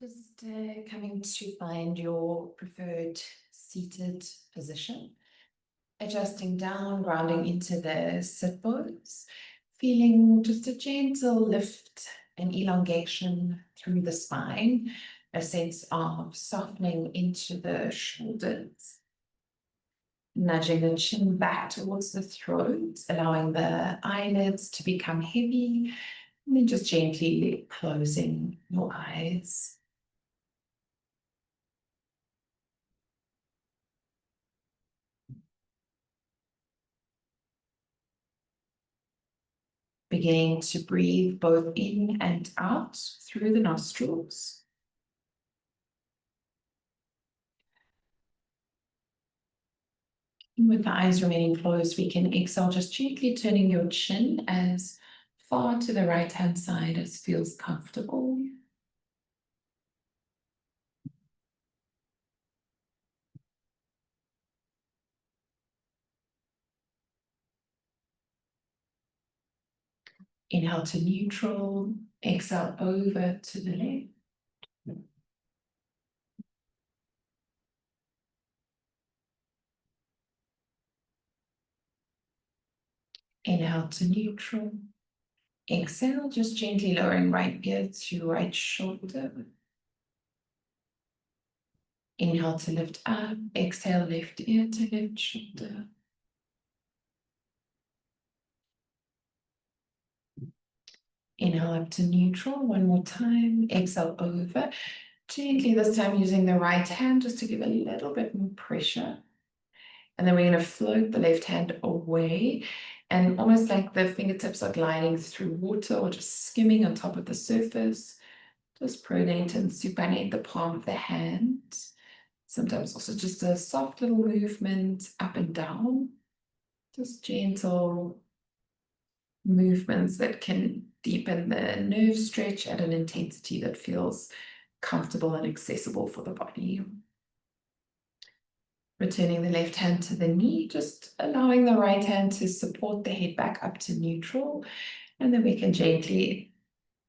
Just coming to find your preferred seated position. Adjusting down, grounding into the sit bones. Feeling just a gentle lift and elongation through the spine. A sense of softening into the shoulders. Nudging the chin back towards the throat, allowing the eyelids to become heavy. And then just gently closing your eyes. Beginning to breathe both in and out through the nostrils. And with the eyes remaining closed, we can exhale, just gently turning your chin as far to the right-hand side as feels comfortable. Inhale to neutral, exhale over to the left. Inhale to neutral. Exhale, just gently lowering right ear to right shoulder. Inhale to lift up. Exhale, left ear to left shoulder. Inhale up to neutral. One more time. Exhale over. Gently this time using the right hand just to give a little bit more pressure. And then we're going to float the left hand away, and almost like the fingertips are gliding through water or just skimming on top of the surface. Just pronate and supinate the palm of the hand. Sometimes also just a soft little movement up and down. Just gentle movements that can deepen the nerve stretch at an intensity that feels comfortable and accessible for the body. Returning the left hand to the knee, just allowing the right hand to support the head back up to neutral. And then we can gently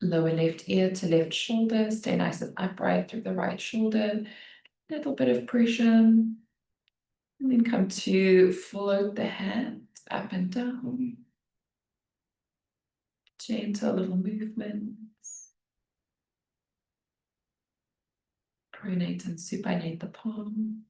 lower left ear to left shoulder, stay nice and upright through the right shoulder. Little bit of pressure. And then come to float the hand up and down. Gentle little movements. Pronate and supinate the palm.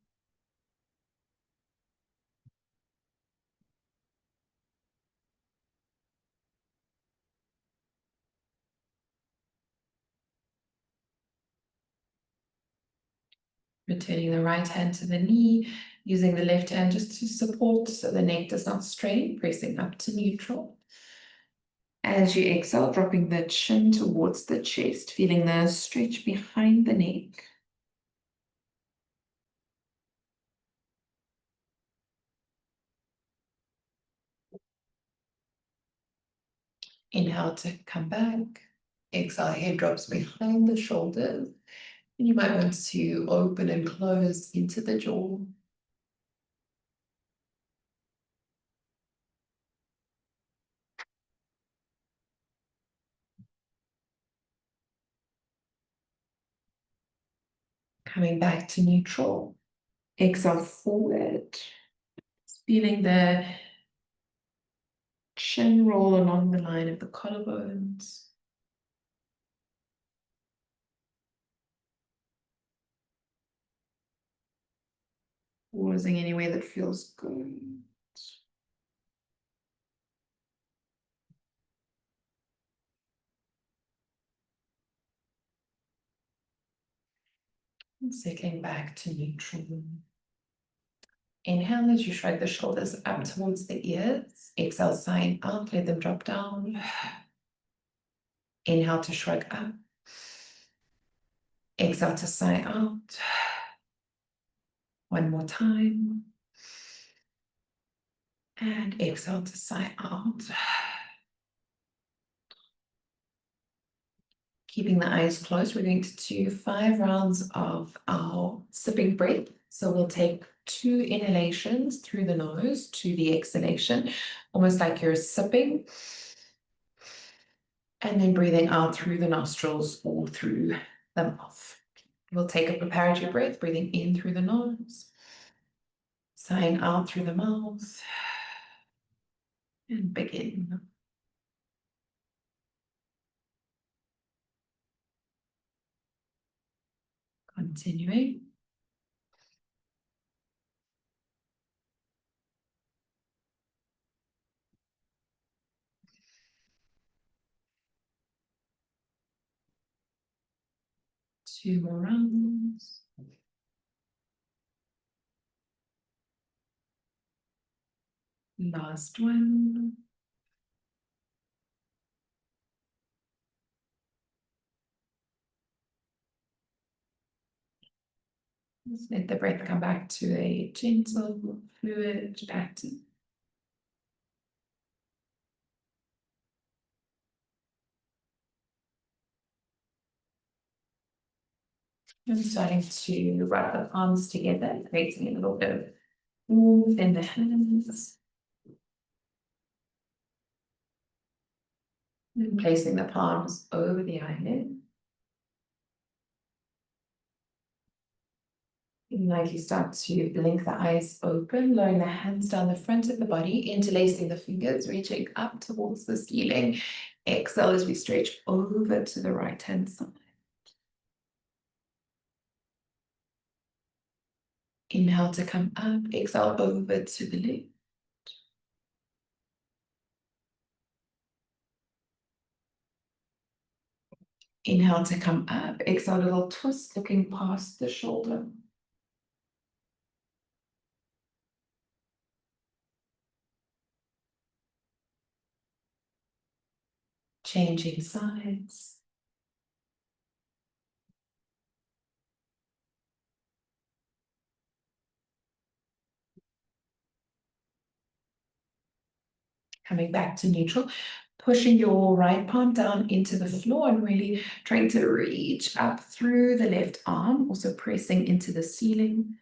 Returning the right hand to the knee, using the left hand just to support so the neck does not strain, pressing up to neutral. As you exhale, dropping the chin towards the chest, feeling the stretch behind the neck. Inhale to come back. Exhale, head drops behind the shoulders. And you might want to open and close into the jaw. Coming back to neutral. Exhale forward. Feeling the chin roll along the line of the collarbones. Pausing anywhere that feels good. And settling back to neutral. Inhale as you shrug the shoulders up towards the ears. Exhale, sign out, let them drop down. Inhale to shrug up. Exhale to sigh out. One more time. And exhale to sigh out. Keeping the eyes closed, we're going to do 5 rounds of our sipping breath. So we'll take 2 inhalations through the nose to the exhalation, almost like you're sipping. And then breathing out through the nostrils or through the mouth. We'll take a preparatory breath, breathing in through the nose, sighing out through the mouth, and begin. Continuing. Two more rounds. Last one. Just let the breath come back to a gentle, fluid pattern. And starting to rub the palms together, creating a little bit of warmth in the hands. And placing the palms over the eyelid. Like you start to blink the eyes open, lowering the hands down the front of the body, interlacing the fingers, reaching up towards the ceiling. Exhale as we stretch over to the right hand side. Inhale to come up, exhale over to the left. Inhale to come up, exhale, a little twist, looking past the shoulder. Changing sides. Coming back to neutral, pushing your right palm down into the floor and really trying to reach up through the left arm, also pressing into the ceiling.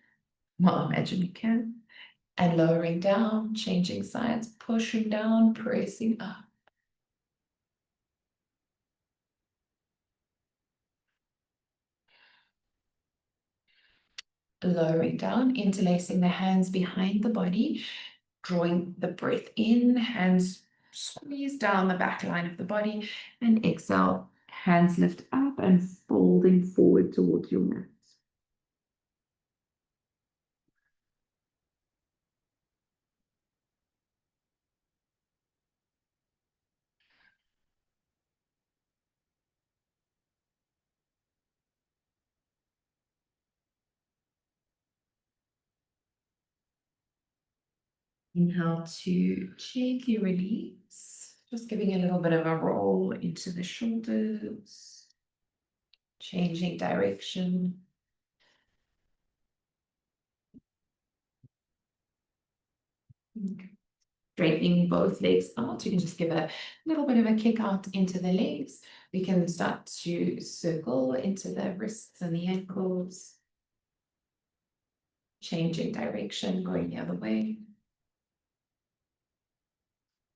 Well, imagine you can. And lowering down, changing sides, pushing down, pressing up. Lowering down, interlacing the hands behind the body, drawing the breath in, hands squeeze down the back line of the body, and exhale, hands lift up and folding forward towards your mat. Inhale to gently release, just giving a little bit of a roll into the shoulders, changing direction. Straightening both legs out. You can just give a little bit of a kick out into the legs. We can start to circle into the wrists and the ankles. Changing direction, going the other way.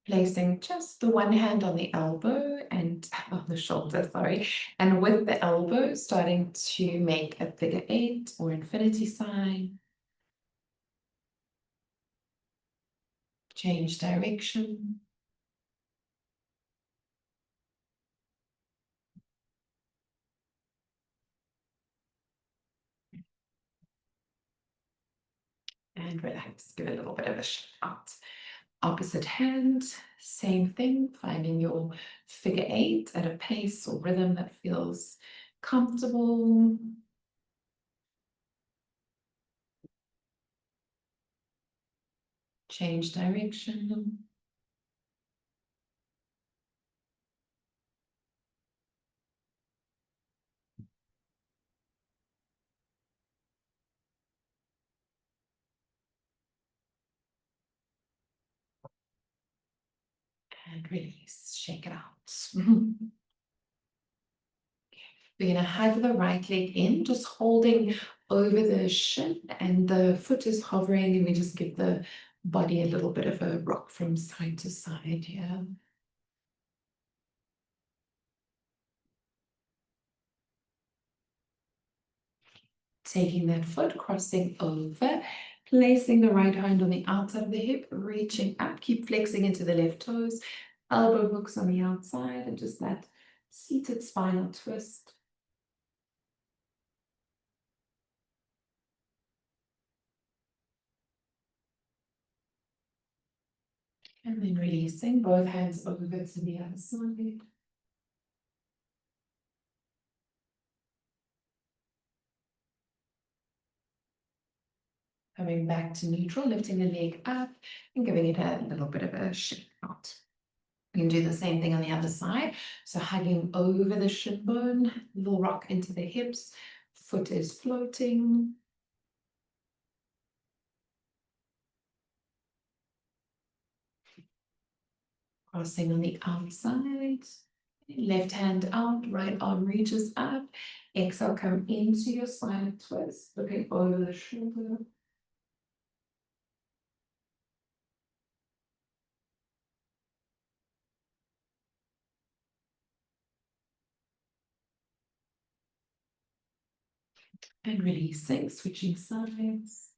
Placing just the one hand on the elbow and on the shoulder, sorry. And with the elbow, starting to make a figure 8 or infinity sign. Change direction. And relax, give it a little bit of a shift out. Opposite hand, same thing, finding your figure 8 at a pace or rhythm that feels comfortable. Change direction. And release, shake it out. We're going to hug the right leg in, just holding over the shin, and the foot is hovering, and we just give the body a little bit of a rock from side to side here. Taking that foot, crossing over, placing the right hand on the outside of the hip, reaching up, keep flexing into the left toes, elbow hooks on the outside, and just that seated spinal twist. And then releasing both hands over to the other side. Coming back to neutral, lifting the leg up and giving it a little bit of a shake out. You can do the same thing on the other side. So hugging over the shin bone, little rock into the hips, foot is floating. Crossing on the outside. Left hand out, right arm reaches up. Exhale, come into your spinal twist, looking over the shoulder. And releasing, switching sides.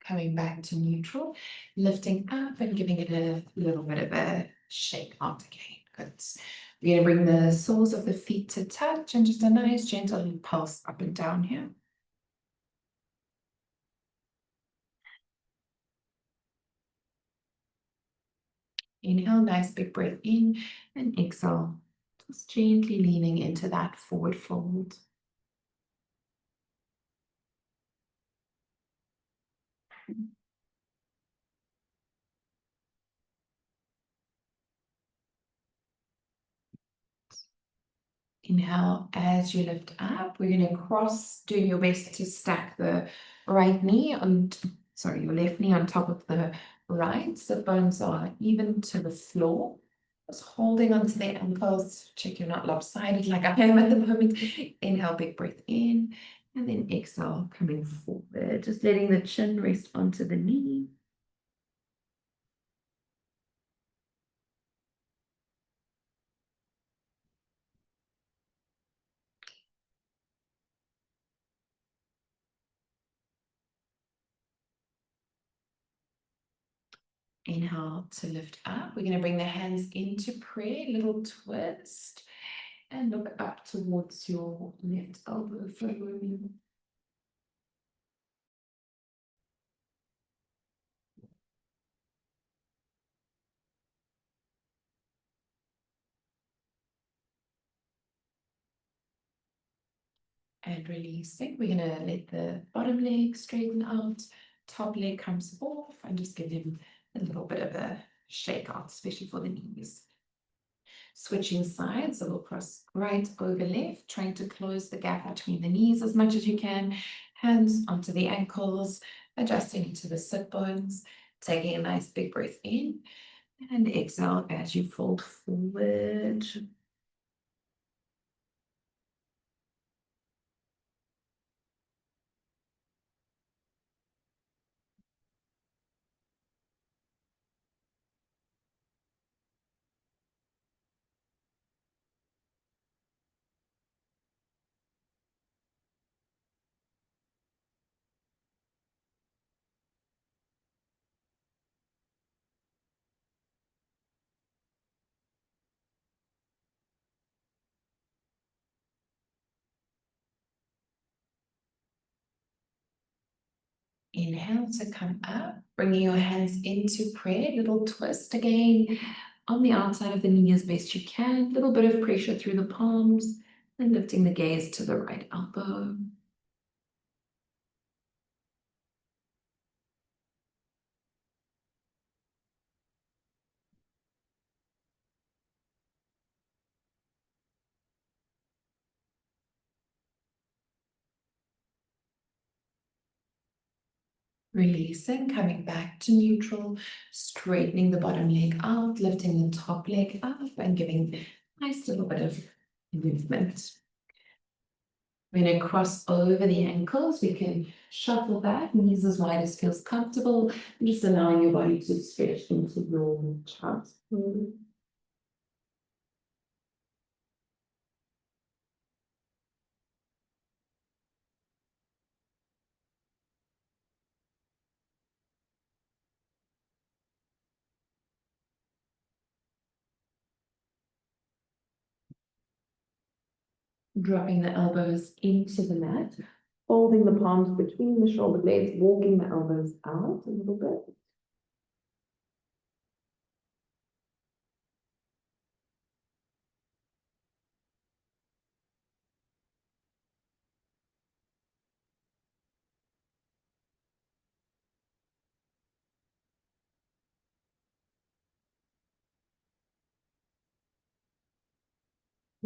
Coming back to neutral, lifting up and giving it a little bit of a shake out again. Good. We're going to bring the soles of the feet to touch and just a nice gentle pulse up and down here. Inhale, nice big breath in, and exhale, just gently leaning into that forward fold. Inhale, as you lift up, we're going to cross, doing your best to stack the right knee on, sorry, your left knee on top of the right. So bones are even to the floor. Just holding onto the ankles. Check you're not lopsided like I am at the moment. Inhale, big breath in, and then exhale, coming forward. Just letting the chin rest onto the knee. Inhale to lift up. We're going to bring the hands into prayer, little twist, and look up towards your left elbow for a moment. And releasing. We're going to let the bottom leg straighten out, top leg comes off, and just give them a little bit of a shake out, especially for the knees. Switching sides, so we'll cross right over left, trying to close the gap between the knees as much as you can. Hands onto the ankles, adjusting into the sit bones, taking a nice big breath in, and exhale as you fold forward. Inhale to come up, bringing your hands into prayer, little twist again on the outside of the knee as best you can, little bit of pressure through the palms, and lifting the gaze to the right elbow. Releasing, coming back to neutral, straightening the bottom leg out, lifting the top leg up, and giving a nice little bit of movement. We're going to cross over the ankles. We can shuffle back, knees as wide as feels comfortable, and just allowing your body to stretch into your chest. Dropping the elbows into the mat, folding the palms between the shoulder blades, walking the elbows out a little bit.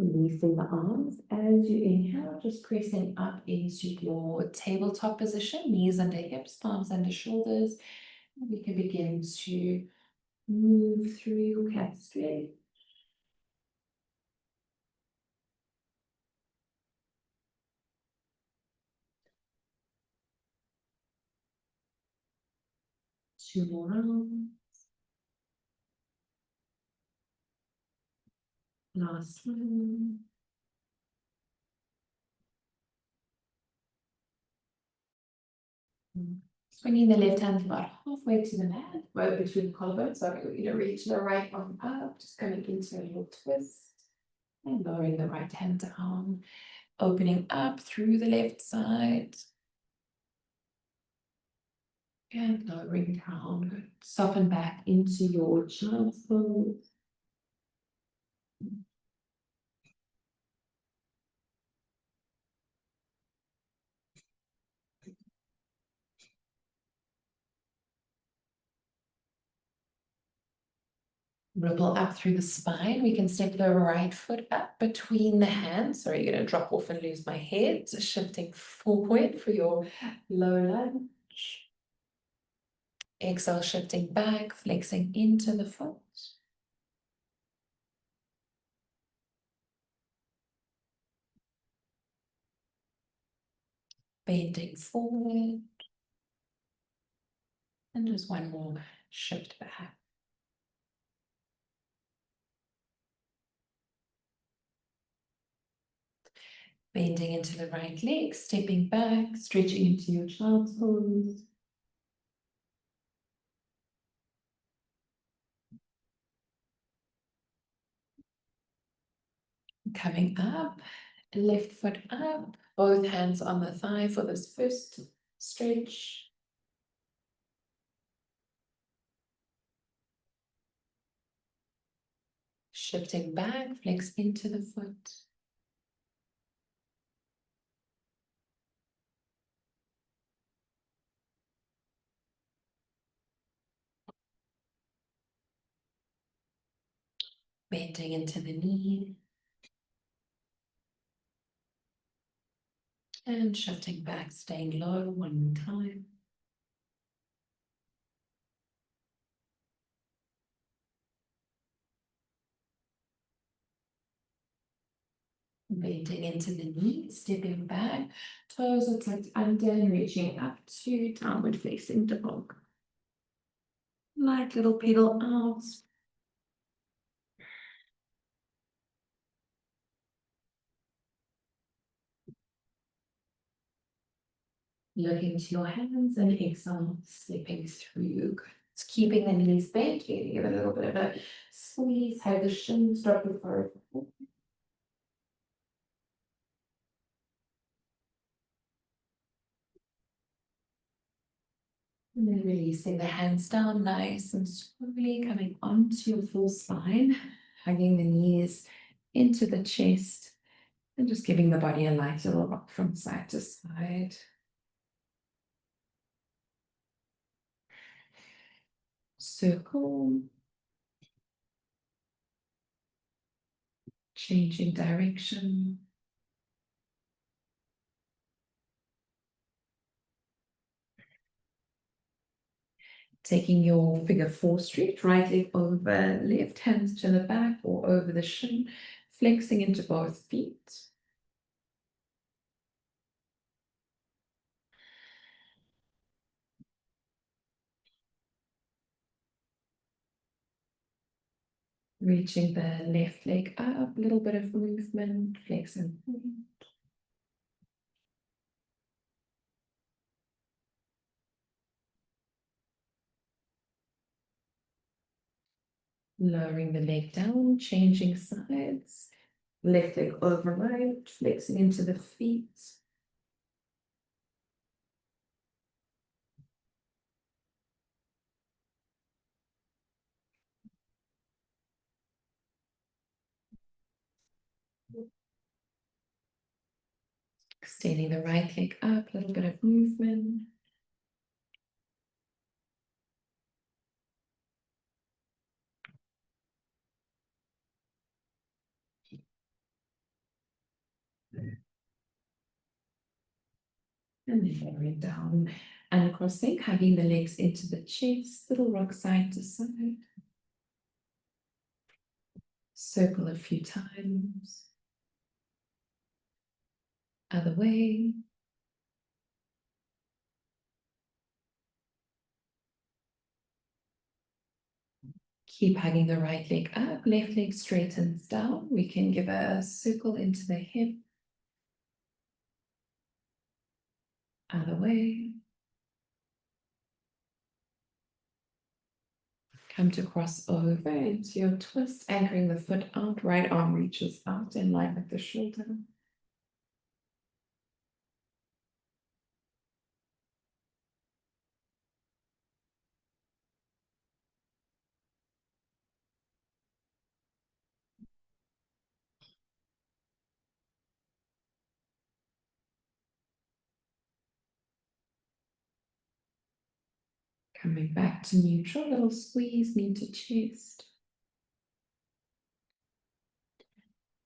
Releasing the arms as you inhale, just pressing up into your tabletop position, knees under hips, palms under shoulders. We can begin to move through your cat stretch. Two more rounds. Last one. Bringing the left hand about halfway to the mat, right between the collarbones. So we're going to reach the right arm up, just coming into a little twist. And lowering the right hand down, opening up through the left side. And lowering down, good. Soften back into your child's pose. Ripple up through the spine. We can step the right foot up between the hands. Sorry, you're going to drop off and lose my head. So shifting forward for your low lunge. Exhale, shifting back, flexing into the foot. Bending forward. And just one more shift back. Bending into the right leg, stepping back, stretching into your child's pose. Coming up, left foot up, both hands on the thigh for this first stretch. Shifting back, flex into the foot. Bending into the knee. And shifting back, staying low one more time. Bending into the knee, stepping back, toes are tucked under and reaching up to downward facing dog. Light little pedal out. Looking to your hands and exhale, slipping through. It's keeping the knees bent. You give it a little bit of a squeeze, have the shins drop the forward. And then releasing the hands down, nice and slowly coming onto your full spine, hugging the knees into the chest, and just giving the body a light little rock from side to side. Circle. Changing direction. Taking your figure four straight, right leg over left, hands to the back or over the shin, flexing into both feet. Reaching the left leg up, a little bit of movement, flex and point. Lowering the leg down, changing sides. Left leg over right, flexing into the feet. Extending the right leg up, a little bit of movement. And then lowering down and crossing, hugging the legs into the chest, little rock side to side. Circle a few times. Other way. Keep hugging the right leg up, left leg straightens down. We can give a circle into the hip. Other way. Come to cross over into your twist, anchoring the foot out, right arm reaches out in line with the shoulder. Coming back to neutral, little squeeze, knee to chest.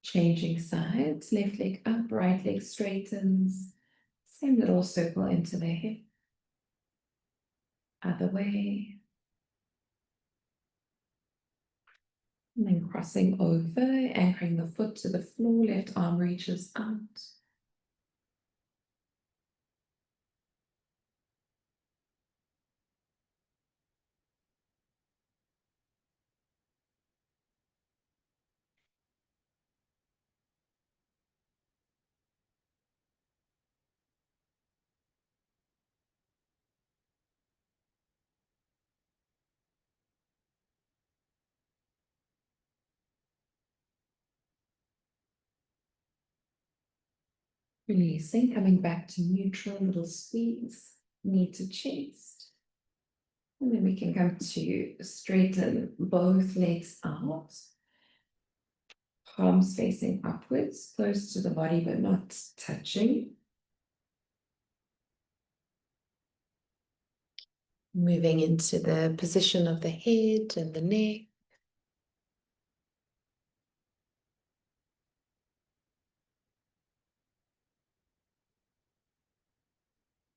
Changing sides, left leg up, right leg straightens. Same little circle into the hip. Other way. And then crossing over, anchoring the foot to the floor, left arm reaches out. Releasing, coming back to neutral, little squeeze, knee to chest. And then we can come to straighten both legs out. Palms facing upwards, close to the body but not touching. Moving into the position of the head and the neck.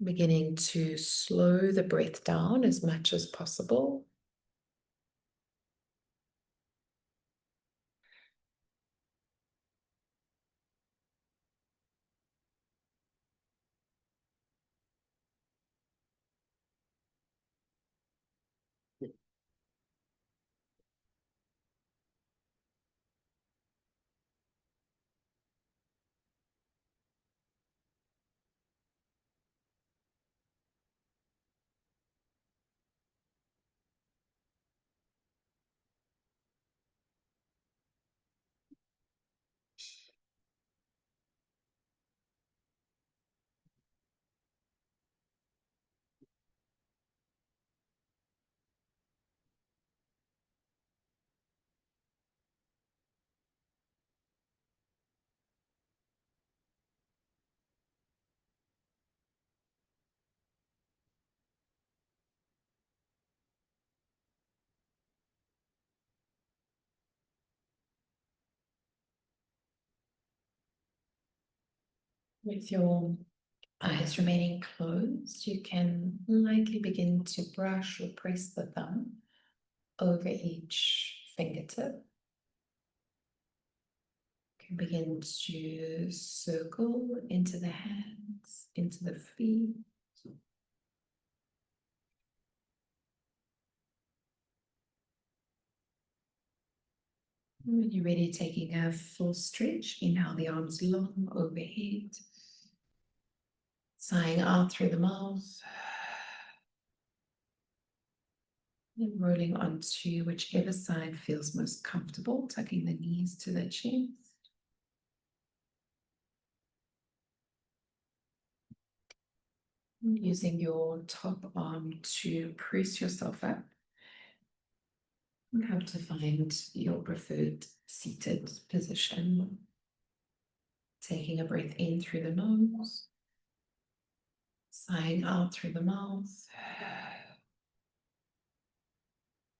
Beginning to slow the breath down as much as possible. With your eyes remaining closed, you can lightly begin to brush or press the thumb over each fingertip. You can begin to circle into the hands, into the feet. When you're ready, taking a full stretch, inhale the arms long overhead. Sighing out through the mouth. And rolling onto whichever side feels most comfortable, tucking the knees to the chest. Using your top arm to press yourself up. You have to find your preferred seated position. Taking a breath in through the nose. Sighing out through the mouth.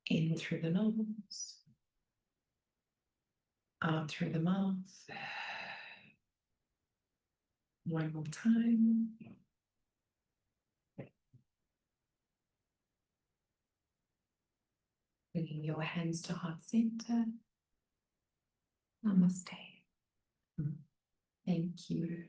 In through the nose. Out through the mouth. One more time. Bringing your hands to heart center. Namaste. Thank you.